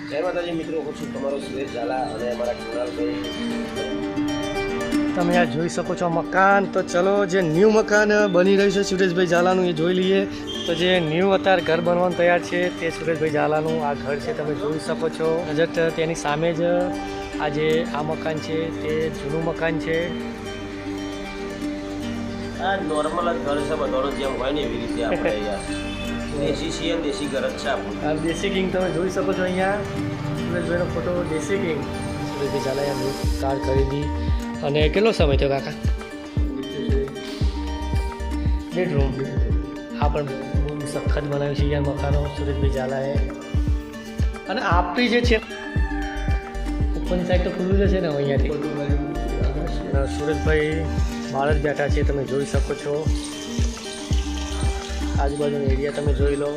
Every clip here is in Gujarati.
જય માતાજી મિત્રો, હું છું તમારો સુરેશ ઝાલા અને અમારા કુણાલભાઈ. તમે આ જોઈ શકો છો મકાન. તો ચલો, જે ન્યૂ મકાન બની રહ્યું છે સુરેશભાઈ ઝાલાનું એ જોઈ લઈએ. તો જે ન્યૂ અત્યારે ઘર બનવાનું તૈયાર છે તે સુરેશભાઈ ઝાલાનું આ ઘર છે, તમે જોઈ શકો છો. જસ્ટ તેની સામે જ આ જે આ મકાન છે તે જૂનું મકાન છે. આ નોર્મલ જ ઘર છે, બધાનો જેમ હોય ને એવી રીતે આપણે યાર દેશી છીએ ને દેશી ઘર જ છે આપણું. આ દેશી કિંગ તમે જોઈ શકો છો અહીંયા સુરેશભાઈનો ફોટો. દેશી કિંગ સુરેશભાઈ ઝાલાએ ન્યૂ કાર ખરીદી. અને કેટલો સમય થયો કાકા? બેડરૂમ. આ પણ બહુ સખત બનાવ્યું છે યાર મકાનો સુરેશભાઈ ઝાલાએ. અને આપણી જે છે ઉપરની સાઈડ તો ખુલ્લું જ છે ને અહીંયાથી. સુરેશભાઈ બહાર જ બેઠા છે, તમે જોઈ શકો છો. આજુબાજુનો એરિયા તમે જોઈ લો.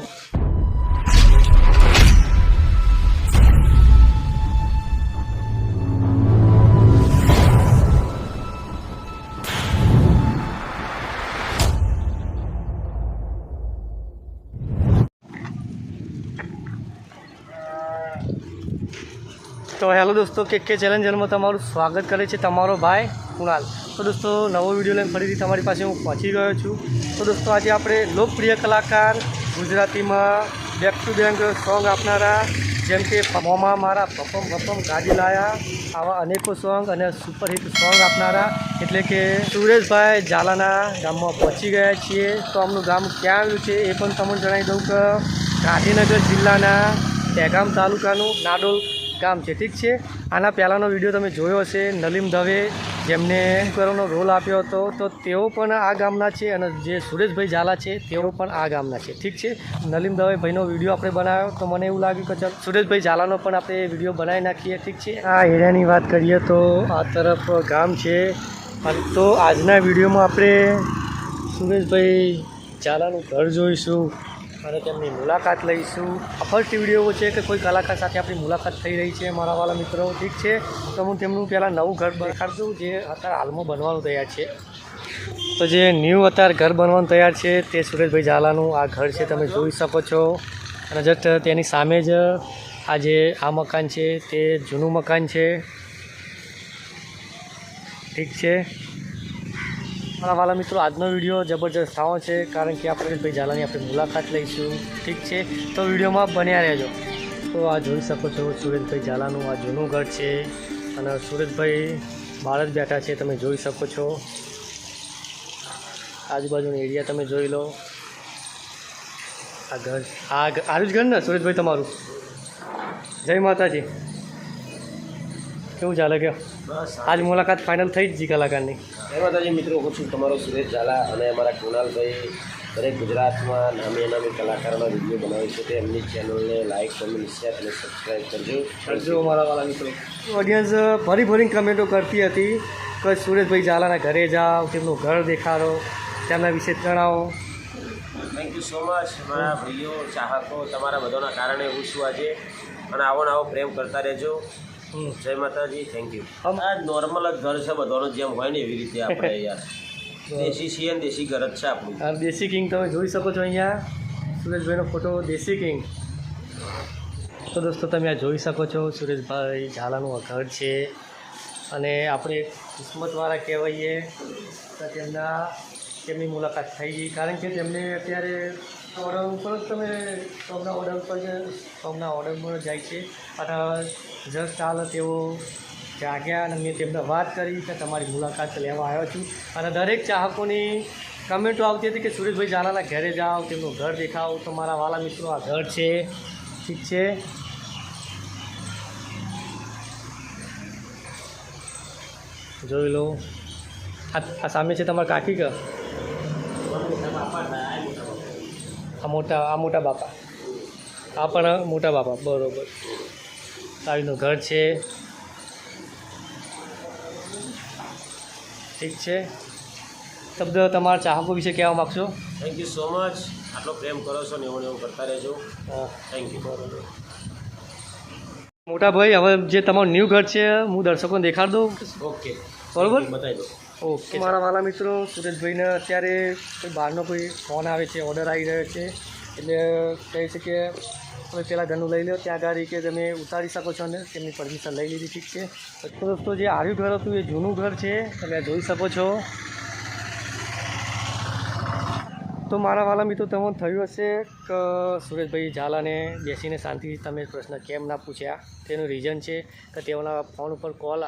તો હેલો દોસ્તો, કે ચેલેન્જરમાં તમારું સ્વાગત કરે છે તમારો ભાઈ કુણાલ. તો દોસ્તો, નવો વિડીયો લઈને ફરીથી તમારી પાસે હું પહોંચી ગયો છું. તો દોસ્તો, આજે આપણે લોકપ્રિય કલાકાર ગુજરાતીમાં બેક ટુ બેક સોંગ આપનારા, જેમ કે મોમાં મારા પપમ ગાડી લાયા, આવા અનેકો સોંગ અને સુપરહિટ સોંગ આપનારા એટલે કે સુરેશભાઈ ઝાલાના ગામમાં પહોંચી ગયા છીએ. તો આમનું ગામ ક્યાં આવ્યું છે એ પણ તમને જણાવી દઉં કે ગાંધીનગર જિલ્લાના દહેગામ તાલુકાનું નાડોલ ગામ છે. ઠીક છે. આના પહેલાંનો વિડીયો તમે જોયો હશે, નલીમ દવે જેમને કરવાનો રોલ આપ્યો હતો, તો તેઓ પણ આ ગામના છે. અને જે સુરેશભાઈ ઝાલા છે તેઓ પણ આ ગામના છે. ઠીક છે. નલીમ દવે ભાઈનો વિડીયો આપણે બનાવ્યો તો મને એવું લાગ્યું કે ચાલ સુરેશભાઈ ઝાલાનો પણ આપણે વિડીયો બનાવી નાખીએ. ઠીક છે. આ એરિયાની વાત કરીએ તો આ તરફ ગામ છે. તો આજના વિડીયોમાં આપણે સુરેશભાઈ ઝાલાનું ઘર જોઈશું અને તેમની મુલાકાત લઈશું. આ ફર્સ્ટ વિડીયો છે કે કોઈ કલાકાર સાથે આપણી મુલાકાત થઈ રહી છે મારા વાલા મિત્રો. ઠીક છે. તો હું તેમનું પહેલાં નવું ઘર દેખાડશું જે અત્યારે હાલમાં બનવાનું તૈયાર છે. તો જે ન્યૂ અત્યારે ઘર બનવાનું તૈયાર છે તે સુરેશભાઈ ઝાલાનું આ ઘર છે, તમે જોઈ શકો છો. અને જસ્ટ તેની સામે જ આ જે આ મકાન છે તે જૂનું મકાન છે. ઠીક છે મારા વાલા મિત્રો, આજનો વિડીયો જબરજસ્ત થવાનો છે કારણ કે આપણે સુરેશભાઈ ઝાલાની આપણે મુલાકાત લઈશું. ઠીક છે. તો વિડીયોમાં બન્યા રહેજો. તો આ જોઈ શકો છો સુરેશભાઈ ઝાલાનું આ જૂનું ઘર છે. અને સુરેશભાઈ બહાર જ બેઠા છે, તમે જોઈ શકો છો. આજુબાજુનો એરિયા તમે જોઈ લો. આ ઘર આરું જ ઘર ને સુરેશભાઈ તમારું? જય માતાજી. કેવું ચાલે કે બસ આજ મુલાકાત ફાઇનલ થઈ જ જી કલાકારની? જય માતાજી મિત્રો, હું છું તમારો સુરેશ ઝાલા અને અમારા કુણાલભાઈ દરેક ગુજરાતમાં નામી નામી કલાકારોના વિડીયો બનાવે છે, તે એમની ચેનલને લાઇક, કમેન્ટ, શેર અને સબસ્ક્રાઈબ કરજો. મારા વાલા મિત્રો, ઓડિયન્સ ભરીને કમેન્ટો કરતી હતી કે સુરેશભાઈ ઝાલાના ઘરે જાઓ, તેમનું ઘર દેખાડો, તેમના વિશે જણાવો. થેન્ક યુ સો મચ મારા ભાઈઓ, ચાહકો, તમારા બધાના કારણે હું છું આજે. અને આવો ને આવો પ્રેમ કરતા રહેજો. જય માતાજી. Thank you. આ નોર્મલ જ ઘર છે, બધાનો જેમ હોય ને એવી રીતે આપણે યાર દેશી છીએ ને દેશી ઘર જ છે આપણું. આ દેશી કિંગ તમે જોઈ શકો છો અહીંયા સુરેશભાઈનો ફોટો. દેશી કિંગ. તો દોસ્તો, તમે આ જોઈ શકો છો સુરેશભાઈ ઝાલાનું આ ઘર છે. અને આપણે કિસ્મતવાળા કહેવાઈએ તો તેમની મુલાકાત થઈ ગઈ કારણ કે તેમને અત્યારે ઓર્ડર ઉપર જ તમે સોમના ઓર્ડર ઉપર જ સોમના ઓર્ડરમાં જાય છે. અને જસ્ટ હાલ તેઓ જાગ્યા અને મેં તેમને વાત કરી કે તમારી મુલાકાત લેવા આવ્યો છું. અને દરેક ચાહકોની કમેન્ટો આવતી હતી કે સુરેશભાઈ ઝાલાના ઘરે જાઓ, તેમનું ઘર દેખાવો. તો મારા વાલા મિત્રો, આ ઘર છે. ઠીક છે. જોઈ લો. આ સામે છે તમારા કાકી કે આ મોટા બાપા? આ પણ મોટા બાપા, બરાબર. તારીનું ઘર છે. ઠીક છે. શબ્દ તમારા ચાહકો વિશે કહેવા માગશો? Thank you so much. આટલો પ્રેમ કરો છો ને એવું કરતા રહેજો. હા, થેન્ક યુ. બરાબર. મોટા ભાઈ, હવે જે તમારું ન્યૂ ઘર છે હું દર્શકોને દેખાડ દઉં. ઓકે, બરાબર, બતાવી દો. ઓકે. મારા વાલા મિત્રો, સુરેશભાઈને અત્યારે કોઈ બહારનો કોઈ ફોન આવે છે, ઓર્ડર આવી રહ્યો છે, એટલે કહે છે કે હવે પેલા ઘરનું લઈ લો, ત્યાં ગાડી કે તમે ઉતારી શકો છો અંદર, તેમની પરમિશન લઈ લીધી. ઠીક છે. તો દોસ્તો જે આર્યું ઘર હતું એ જૂનું ઘર છે, તમે આ જોઈ શકો છો. તો મારા વાલા મિત્રો તમને થયું હશે કે સુરેશભાઈ ઝાલાને બેસીને શાંતિથી તમે પ્રશ્ન કેમ ના પૂછ્યા. તેનું રીઝન છે કે તેઓના ફોન ઉપર કોલ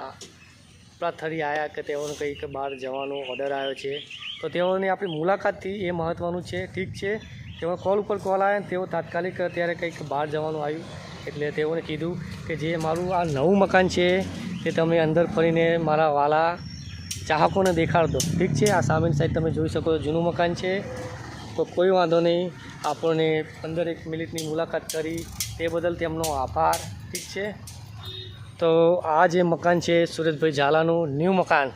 થરી આવ્યા કે તેઓને કંઈક બહાર જવાનો ઓર્ડર આવ્યો છે, તો તેઓની આપણી મુલાકાતથી એ મહત્ત્વનું છે. ઠીક છે. તેઓ કોલ ઉપર કોલ આવ્યા, તેઓ તાત્કાલિક અત્યારે કંઈક બહાર જવાનું આવ્યું, એટલે તેઓને કીધું કે જે મારું આ નવું મકાન છે તે તમે અંદર ફરીને મારા વાલા ચાહકોને દેખાડ દો. ઠીક છે. આ સામેની સાઈડ તમે જોઈ શકો છો જૂનું મકાન છે, તો કોઈ વાંધો નહીં. આપણને 15 મિનિટની મુલાકાત કરી તે બદલ તેમનો આભાર. ઠીક છે. તો આ જે મકાન છે સુરેશભાઈ ઝાલાનું ન્યૂ મકાન,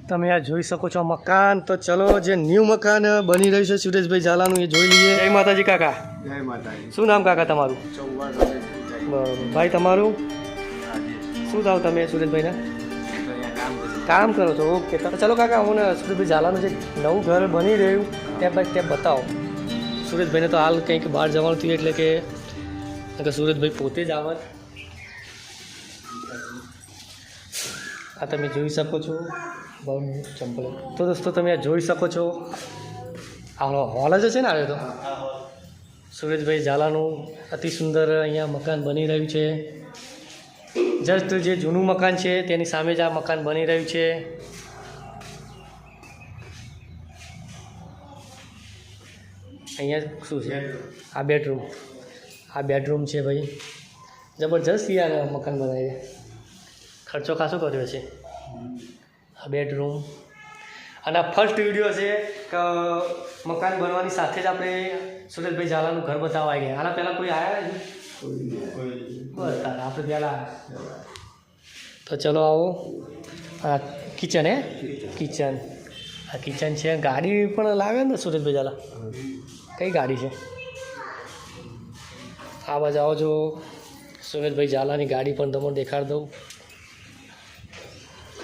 તમે આ જોઈ શકો છો મકાન. તો ચલો જે ન્યૂ મકાન બની રહ્યું છે સુરેશભાઈ ઝાલાનું એ જોઈ લઈએ. જય માતાજી કાકા. જય માતાજી. શું નામ કાકા તમારું? બરાબર. ભાઈ તમારું શું થાવ તમે સુરેશભાઈના? કામ કરો છો. ઓકે. તો ચલો કાકા, હું સુરેશભાઈ ઝાલાનું જે નવું ઘર બની રહ્યું ત્યાં બાદ ત્યાં બતાવો. સુરેશભાઈને તો હાલ કંઈક બહાર જવાનું થયું એટલે કે સુરેશભાઈ પોતે જ આવત. આ તમે જોઈ શકો છો. બહુ ચંપલ. તો દોસ્તો તમે આ જોઈ શકો છો, આ હોલ જ છે ને. આવે તો સુરેશભાઈ ઝાલાનું અતિ સુંદર અહીંયા મકાન બની રહ્યું છે. જસ્ટ જે જૂનું મકાન છે તેની સામે જ આ મકાન બની રહ્યું છે. અહીંયા શું છે? આ બેડરૂમ છે ભાઈ. જબરજસ્ત યાર મકાન બનાવીએ. ખર્ચો ખાસો કર્યો છે. આ બેડરૂમ. અને આ ફર્સ્ટ વિડીયો છે કે મકાન બનવાની સાથે જ આપણે સુરેશભાઈ ઝાલાનું ઘર બતાવવા આવી ગયા. આના પહેલાં કોઈ આવ્યા નથી? બસ તારે આપણે પહેલાં. તો ચલો આવો. આ કિચન કિચન. આ કિચન છે. ગાડી પણ લાવે ને સુરેશભાઈ ઝાલા? કઈ ગાડી છે? આ બાજુ આવો. જો સુરેશભાઈ ઝાલાની ગાડી પણ તમને દેખાડી દઉં.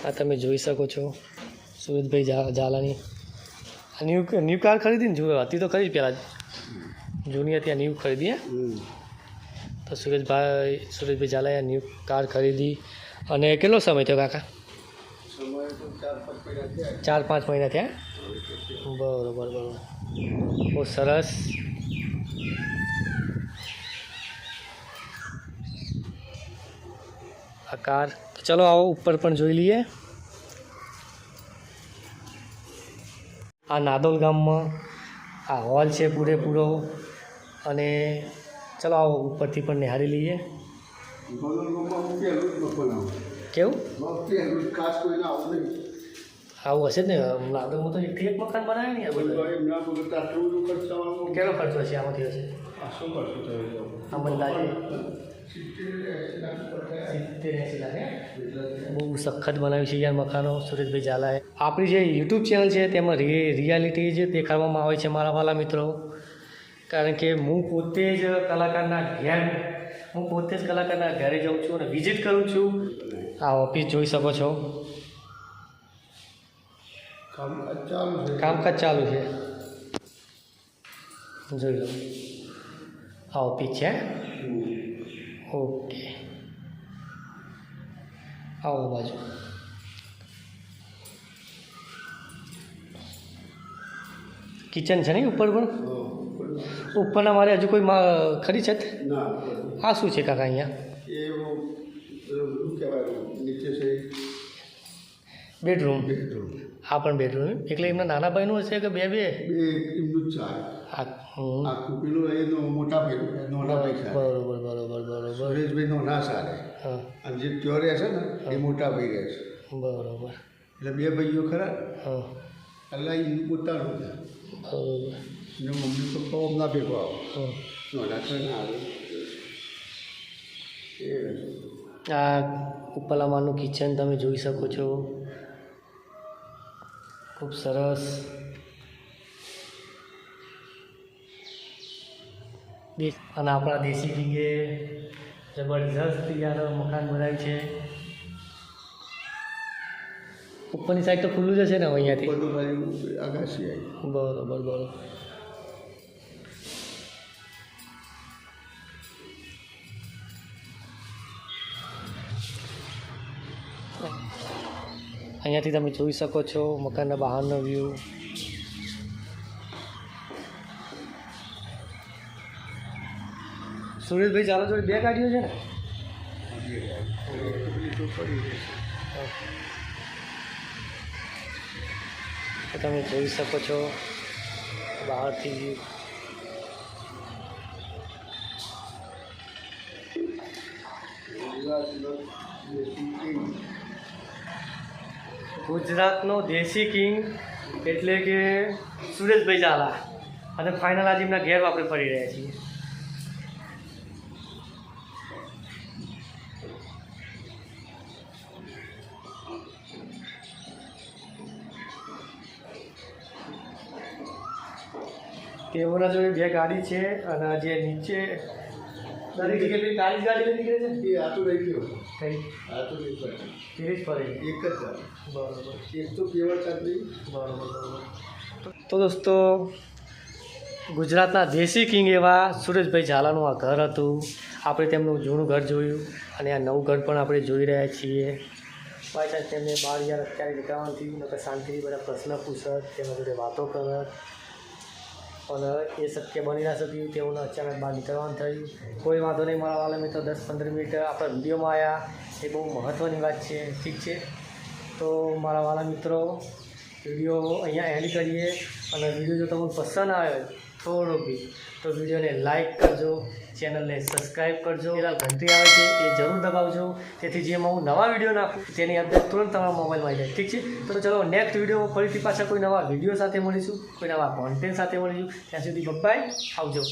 આ તમે જોઈ શકો છો સુરેશભાઈ ઝાલાની આ ન્યૂ કાર ખરીદી ને. જો હતી તો ખરી પહેલાં જૂની હતી, આ ન્યૂ ખરીદી. તો સુરેશભાઈ ઝાલાએ ન્યૂ કાર ખરીદી. અને કેટલો સમય થયો કાકા? 4-5 મહિના થયા. બરાબર. બહુ સરસ. આ કાર. ચલો આવો ઉપર પણ જોઈ લઈએ. આ નાદોલ ગામમાં આ હોલ છે પૂરેપૂરો. અને ચલો આવો ઉપરથી પણ નિહાળી લઈએ. કેવું આવું હશે જ ને. નાદોલમાં તો એકથી એક મકાન બનાવે ને. કેટલો ખર્ચો છે આમાંથી? હશે આ અંદાજે 70-80 લાખ. બહુ સખત બનાવ્યું છે યાર મકાનો સુરેશભાઈ ઝાલાએ. આપણી જે યુટ્યુબ ચેનલ છે તેમાં રિયાલિટી જ દેખાડવામાં આવે છે મારા વાલા મિત્રો. કારણ કે હું પોતે જ કલાકારના ઘરે જાઉં છું અને વિઝિટ કરું છું. આ ઓફિસ જોઈ શકો છો. કામકાજ ચાલુ છે. જોઈ લો. આ ઓફિસ છે. ઓકે. આવો બાજુ. કિચન છે ને ઉપર પણ? ઉપરના મારે હજુ કોઈ ખરી છે? આ શું છે કાકા અહીંયા? બેડરૂમ. આ પણ બેડરૂમ. એટલે એમના નાના ભાઈનું હશે કે બે? બરોબર. સુરેશભાઈ નો ના સારે. અને જે ત્યો રહે છે ને એ મોટા ભાઈ રહે છે. બરોબર. એટલે બે ભાઈઓ ખરા. એટલે એનું પોતાનું છે. બરોબર. ને મમ્મી પપ્પા અમના ભેગો આવો. નાના છે ને આવે. આ ઉપરલા માળનું કિચન તમે જોઈ શકો છો. ખૂબ સરસ. અને આપણા દેશી કિંગે જબરજસ્ત યાર મકાન બનાવ્યું છે. ઉપરની સાઈડ તો ખુલ્લું જ હશે ને અહીંયાથી? બધું બાજુ અગાસી આવી. બરોબર. અહીંયાથી તમે જોઈ શકો છો મકાનના બહારનો વ્યૂ. સુરેશભાઈ ચાલો જોડે 2 ગાડીઓ છે ને? તો તમે જોઈ શકો છો બહારથી વ્યૂ. ગુજરાતનો દેશી કિંગ એટલે કે સુરેશભાઈ ઝાલા, અને ફાઇનલ આજે એમના ઘેર આપણે ફરી રહ્યા છીએ. તેઓના જોડે 2 ગાડી છે, અને જે નીચે દરેક જગ્યાએ પેલી કાળી જ ગાડી નીકળે છે ને, એ આટલું રહી ગયું. કઈ આ તો નહીં પડે. ફિનિશ ફરે. એક જ ચાલે. બરોબર. એક તો પેવર ચાલતી. બરોબર. તો દોસ્તો, ગુજરાતના દેશી કિંગ એવા સુરેશભાઈ ઝાલાનું આ ઘર હતું. આપણે તેમનું જૂનું ઘર જોયું, અને આ નવું ઘર પણ આપણે જોઈ રહ્યા છીએ. બાય ચાન્સ તેમને બહાર યાર અત્યારે નીકળવાનું થયું, નકર શાંતિથી બધા પ્રશ્ન પૂછત, તેમના જોડે વાતો કરત, પણ એ શક્ય બની ના શક્યું. તેઓને અચાનક બહાર નીકળવાનું થયું. કોઈ વાંધો નહીં મારા વાલા મિત્રો, 10-15 મિનિટ આપણા વિડીયોમાં આવ્યા, એ બહુ મહત્ત્વની વાત છે. ઠીક છે, તો મારા વાલા મિત્રો, વિડીયો અહીંયા એન્ડ કરીએ. અને વિડીયો જો તમને પસંદ આવે થોડો બી, તો વિડીયોને લાઇક કરજો, ચેનલને સબસ્ક્રાઈબ કરજો, પેલા ઘંટી આવે છે એ જરૂર દબાવજો, જેથી જેમાં હું નવા વિડીયો નાખું તેની અપડેટ તુરંત તમારા મોબાઈલમાં આવી જાય. ઠીક છે, તો ચલો નેક્સ્ટ વિડીયોમાં ફરીથી પાછા કોઈ નવા વિડીયો સાથે મળીશું, કોઈ નવા કોન્ટેન્ટ સાથે મળીશું. ત્યાં સુધી બાય, આવજો.